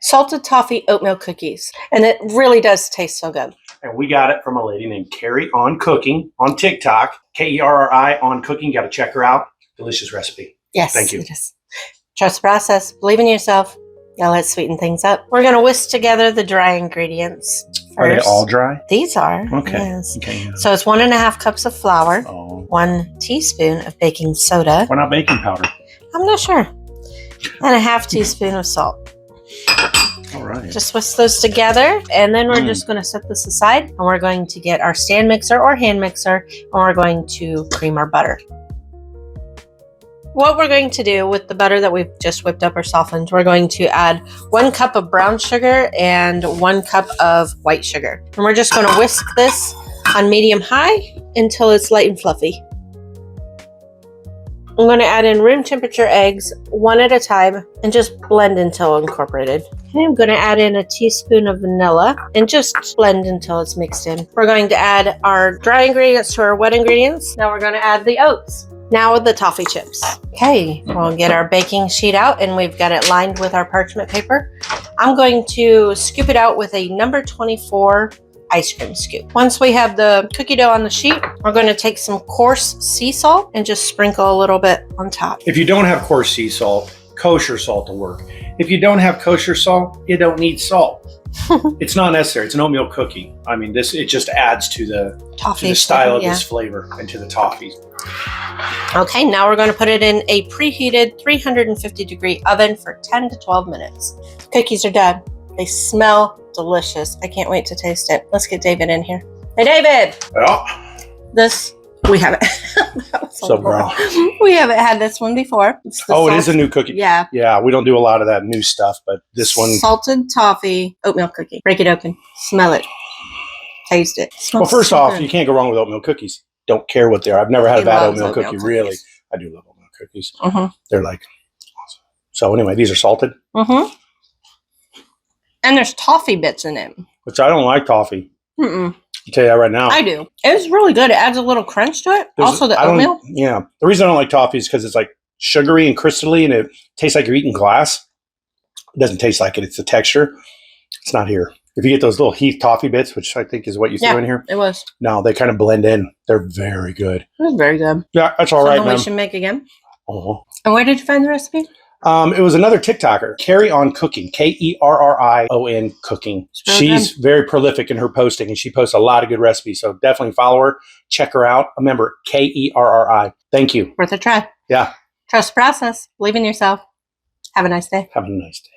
Salted Toffee Oatmeal Cookies. And it really does taste so good. And we got it from a lady named Carrie on Cooking on TikTok. Kerri on Cooking. Got to check her out. Delicious recipe. Yes. Thank you. It is. Trust the process. Believe in yourself. Now let's sweeten things up. We're going to whisk together the dry ingredients first. Are they all dry? These are. Okay. Yes. Okay. Yeah. So it's 1.5 cups of flour, 1 teaspoon of baking soda. Why not baking powder? I'm not sure. And a half teaspoon of salt. All right. Just whisk those together, and then we're just going to set this aside, and we're going to get our stand mixer or hand mixer, and we're going to cream our butter. What we're going to do with the butter that we've just whipped up or softened, we're going to add 1 cup of brown sugar and 1 cup of white sugar. And we're just going to whisk this on medium-high until it's light and fluffy. I'm going to add in room temperature eggs, 1 at a time, and just blend until incorporated. Okay, I'm going to add in a teaspoon of vanilla and just blend until it's mixed in. We're going to add our dry ingredients to our wet ingredients. Now we're going to add the oats. Now with the toffee chips. Okay, we'll get our baking sheet out, and we've got it lined with our parchment paper. I'm going to scoop it out with a number 24 ice cream scoop. Once we have the cookie dough on the sheet, we're going to take some coarse sea salt and just sprinkle a little bit on top. If you don't have coarse sea salt, kosher salt will work. If you don't have kosher salt, you don't need salt. It's not necessary. It's an oatmeal cookie. I mean, it just adds to the Toffee to the style of yeah. this flavor and to the toffee. Okay, now we're going to put it in a preheated 350-degree oven for 10 to 12 minutes. Cookies are done. They smell delicious. I can't wait to taste it. Let's get David in here. Hey, David. Yeah. This, we haven't. We haven't had this one before. It is a new cookie. Yeah. Yeah, we don't do a lot of that new stuff, but this one. Salted toffee oatmeal cookie. Break it open. Smell it. Taste it. Well, first off, you can't go wrong with oatmeal cookies. Don't care what they are. I've never had a bad oatmeal cookie. Really. I do love oatmeal cookies. They're like awesome. So anyway, these are salted. And there's toffee bits in it. Which I don't like toffee. I'll tell you that right now. I do. It's really good. It adds a little crunch to it. Also the oatmeal. Yeah. The reason I don't like toffee is because it's like sugary and crystally, and it tastes like you're eating glass. It doesn't taste like it. It's the texture. It's not here. If you get those little Heath toffee bits, which I think is what you threw in here. It was. No, they kind of blend in. They're very good. It was very good. Yeah, that's all right, Something man. we should make again. And where did you find the recipe? It was another TikToker, Carrie on Cooking, Kerrion Cooking. She's very prolific in her posting, and she posts a lot of good recipes. So definitely follow her. Check her out. Remember, Kerri. Thank you. Worth a try. Yeah. Trust the process. Believe in yourself. Have a nice day. Have a nice day.